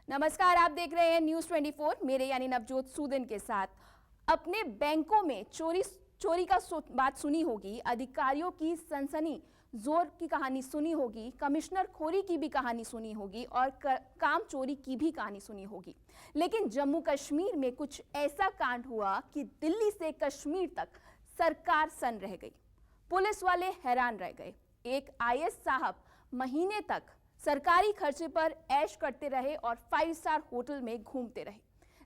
नमस्कार, आप देख रहे हैं न्यूज 24। मेरे यानी नवजोत सूदन के साथ। अपने बैंकों में चोरी का बात सुनी होगी, अधिकारियों की सनसनी जोर की कहानी सुनी होगी, कमिश्नर खोरी की भी कहानी सुनी होगी और काम चोरी की भी कहानी सुनी होगी। लेकिन जम्मू कश्मीर में कुछ ऐसा कांड हुआ कि दिल्ली से कश्मीर तक सरकार सन रह गई। पुलिस वाले हैरान रह गए। एक आईएएस साहब महीने तक सरकारी खर्चे पर ऐश करते रहे और 5 स्टार होटल में घूमते रहे।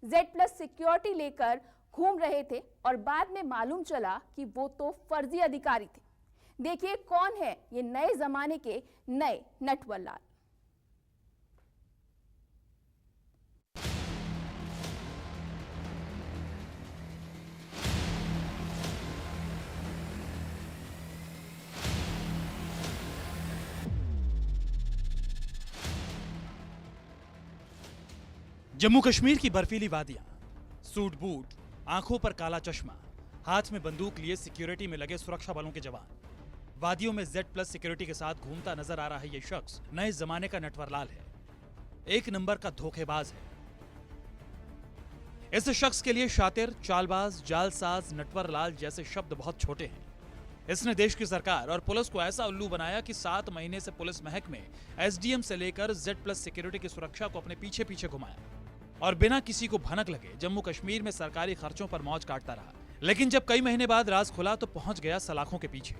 Z+ सिक्योरिटी लेकर घूम रहे थे और बाद में मालूम चला कि वो तो फर्जी अधिकारी थे। देखिए कौन है ये नए जमाने के नए नटवर लाल। जम्मू कश्मीर की बर्फीली वादियां, सूट बूट, आंखों पर काला चश्मा, हाथ में बंदूक लिए सिक्योरिटी में लगे सुरक्षा बलों के जवान। वादियों में Z+ सिक्योरिटी के साथ घूमता नजर आ रहा है ये शख्स नए जमाने का नटवरलाल है। एक नंबर का धोखेबाज है। इस शख्स के लिए शातिर, चालबाज, जालसाज, नटवरलाल जैसे शब्द बहुत छोटे हैं। इसने देश की सरकार और पुलिस को ऐसा उल्लू बनाया कि 7 महीने से पुलिस महकमे SDM से लेकर Z+ सिक्योरिटी की सुरक्षा को अपने पीछे पीछे घुमाया और बिना किसी को भनक लगे जम्मू कश्मीर में सरकारी खर्चों पर मौज काटता रहा। लेकिन जब कई महीने बाद राज खुला तो पहुंच गया सलाखों के पीछे।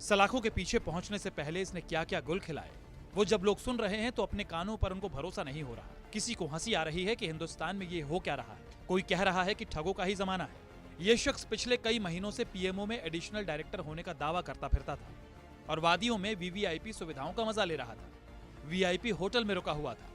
सलाखों के पीछे पहुंचने से पहले इसने क्या क्या गुल खिलाए, वो जब लोग सुन रहे हैं तो अपने कानों पर उनको भरोसा नहीं हो रहा। किसी को हंसी आ रही है कि हिंदुस्तान में ये हो क्या रहा है, कोई कह रहा है कि ठगों का ही जमाना है। ये शख्स पिछले कई महीनों से PMO में एडिशनल डायरेक्टर होने का दावा करता फिरता था और वादियों में VVIP सुविधाओं का मजा ले रहा था। VIP होटल में रुका हुआ था।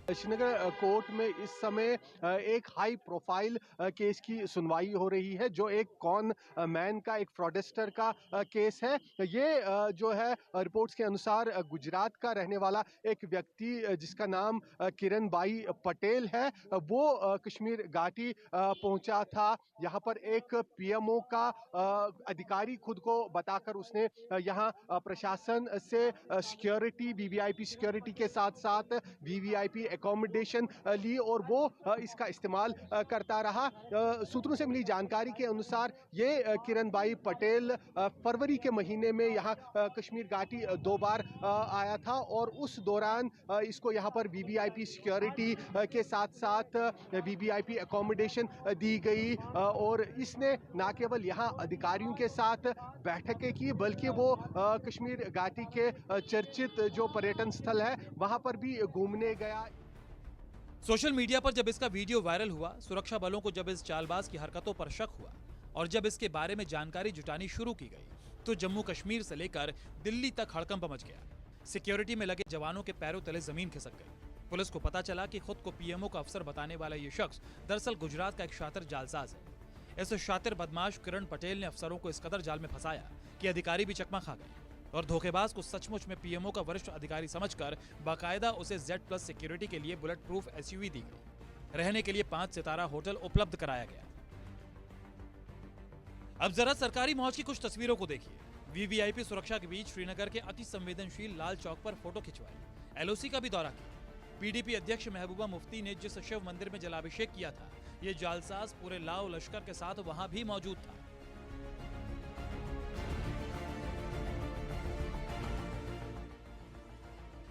श्रीनगर कोर्ट में इस समय एक हाई प्रोफाइल केस की सुनवाई हो रही है, जो एक कॉन मैन का, एक फ्रॉडस्टर का केस है। ये जो है रिपोर्ट्स के अनुसार गुजरात का रहने वाला एक व्यक्ति जिसका नाम किरण बाई पटेल है, वो कश्मीर घाटी पहुंचा था। यहाँ पर एक PMO का अधिकारी खुद को बताकर उसने यहाँ प्रशासन से सिक्योरिटी, VVIP सिक्योरिटी के साथ साथ VVIP अकोमोडेशन ली और वो इसका इस्तेमाल करता रहा। सूत्रों से मिली जानकारी के अनुसार ये किरण बाई पटेल फरवरी के महीने में यहाँ कश्मीर घाटी 2 बार आया था और उस दौरान इसको यहाँ पर VVIP सिक्योरिटी के साथ साथ VVIP अकोमोडेशन दी गई और इसने न केवल यहाँ अधिकारियों के साथ बैठकें की बल्कि वो कश्मीर घाटी के चर्चित जो पर्यटन स्थल है वहाँ पर भी घूमने गया। सोशल मीडिया पर जब इसका वीडियो वायरल हुआ, सुरक्षा बलों को जब इस चालबाज की हरकतों पर शक हुआ और जब इसके बारे में जानकारी जुटानी शुरू की गई तो जम्मू कश्मीर से लेकर दिल्ली तक हड़कंप मच गया। सिक्योरिटी में लगे जवानों के पैरों तले जमीन खिसक गई। पुलिस को पता चला कि खुद को PMO का अफसर बताने वाला ये शख्स दरअसल गुजरात का एक शातिर जालसाज है। इस शातिर बदमाश किरण पटेल ने अफसरों को इस कदर जाल में फंसाया कि अधिकारी भी चकमा खा गए और धोखेबाज को सचमुच में PMO का वरिष्ठ अधिकारी समझकर बाकायदा उसे Z+ सिक्योरिटी के लिए बुलेट प्रूफ SUV दी गई। रहने के लिए 5 सितारा होटल उपलब्ध कराया गया। अब जरा सरकारी मौज की कुछ तस्वीरों को देखिए। VVIP सुरक्षा के बीच श्रीनगर के अति संवेदनशील लाल चौक पर फोटो खिंचवाई, LOC का भी दौरा किया। PDP अध्यक्ष महबूबा मुफ्ती ने जिस शिव मंदिर में जलाभिषेक किया था, ये जालसाज पूरे लाव लश्कर के साथ वहां भी मौजूद था।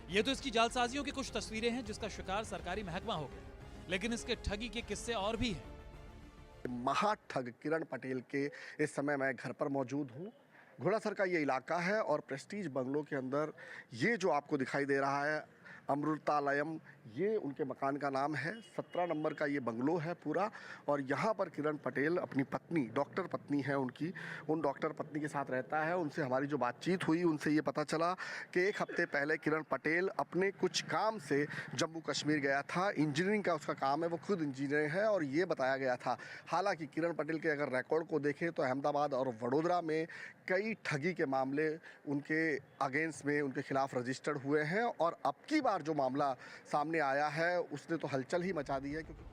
ये तो इसकी जालसाजियों की कुछ तस्वीरें हैं जिसका शिकार सरकारी महकमा हो गया, लेकिन इसके ठगी के किस्से और भी हैं। महाठग किरण पटेल के इस समय मैं घर पर मौजूद हूँ। घोड़ासर का ये इलाका है और प्रेस्टीज बंगलों के अंदर ये जो आपको दिखाई दे रहा है अमृतालयम, ये उनके मकान का नाम है। 17 नंबर का ये बंगलो है पूरा और यहाँ पर किरण पटेल अपनी पत्नी, डॉक्टर पत्नी है उनकी, उन डॉक्टर पत्नी के साथ रहता है। उनसे हमारी जो बातचीत हुई उनसे ये पता चला कि 1 हफ्ते पहले किरण पटेल अपने कुछ काम से जम्मू कश्मीर गया था। इंजीनियरिंग का उसका काम है, वो खुद इंजीनियर है और ये बताया गया था। हालांकि किरण पटेल के अगर रिकॉर्ड को देखें तो अहमदाबाद और वडोदरा में कई ठगी के मामले उनके अगेंस्ट में, उनके खिलाफ रजिस्टर्ड हुए हैं और अब की बार जो मामला सामने आया है उसने तो हलचल ही मचा दी है। क्योंकि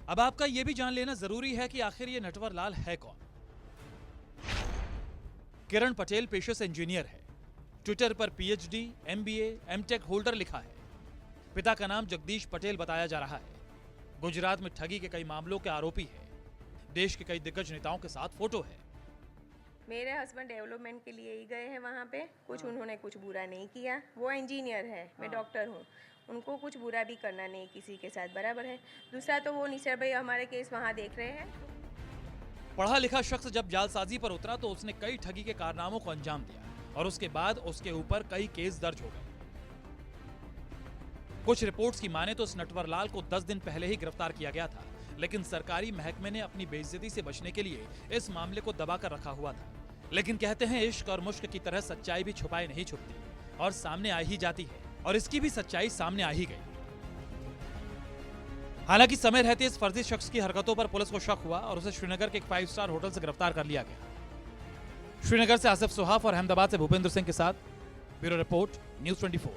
अब आपका यह भी जान लेना जरूरी है कि आखिर ये नटवरलाल है कौन। किरण पटेल पेशे से इंजीनियर है। ट्विटर पर पीएचडी, एमबीए, एमटेक होल्डर लिखा है। पिता का नाम जगदीश पटेल बताया जा रहा है। गुजरात में ठगी के कई मामलों के आरोपी है। देश के कई दिग्गज नेताओं के साथ फोटो है। मेरे हस्बैंड डेवलपमेंट के लिए ही गए हैं वहाँ पे, कुछ उन्होंने कुछ बुरा नहीं किया। वो इंजीनियर है, मैं डॉक्टर हूँ, उनको कुछ बुरा भी करना नहीं किसी के साथ, बराबर है। दूसरा तो वो निशर भाई हमारे केस वहाँ देख रहे हैं। पढ़ा लिखा शख्स जब जालसाजी पर उतरा तो उसने कई ठगी के कारनामों को अंजाम दिया और उसके बाद उसके ऊपर कई केस दर्ज हो गए। कुछ रिपोर्ट्स की माने तो इस नटवर लाल को 10 दिन पहले ही गिरफ्तार किया गया था, लेकिन सरकारी महकमे ने अपनी बेइज्जती से बचने के लिए इस मामले को दबाकर रखा हुआ था। लेकिन कहते हैं इश्क और मुश्क की तरह सच्चाई भी छुपाई नहीं छुपती और सामने आ ही जाती है, और इसकी भी सच्चाई सामने आ ही गई। हालांकि समय रहते इस फर्जी शख्स की हरकतों पर पुलिस को शक हुआ और उसे श्रीनगर के एक 5 स्टार होटल से गिरफ्तार कर लिया गया। श्रीनगर से आसिफ सुहाफ और अहमदाबाद से भूपेंद्र सिंह के साथ ब्यूरो रिपोर्ट, न्यूज़ 24।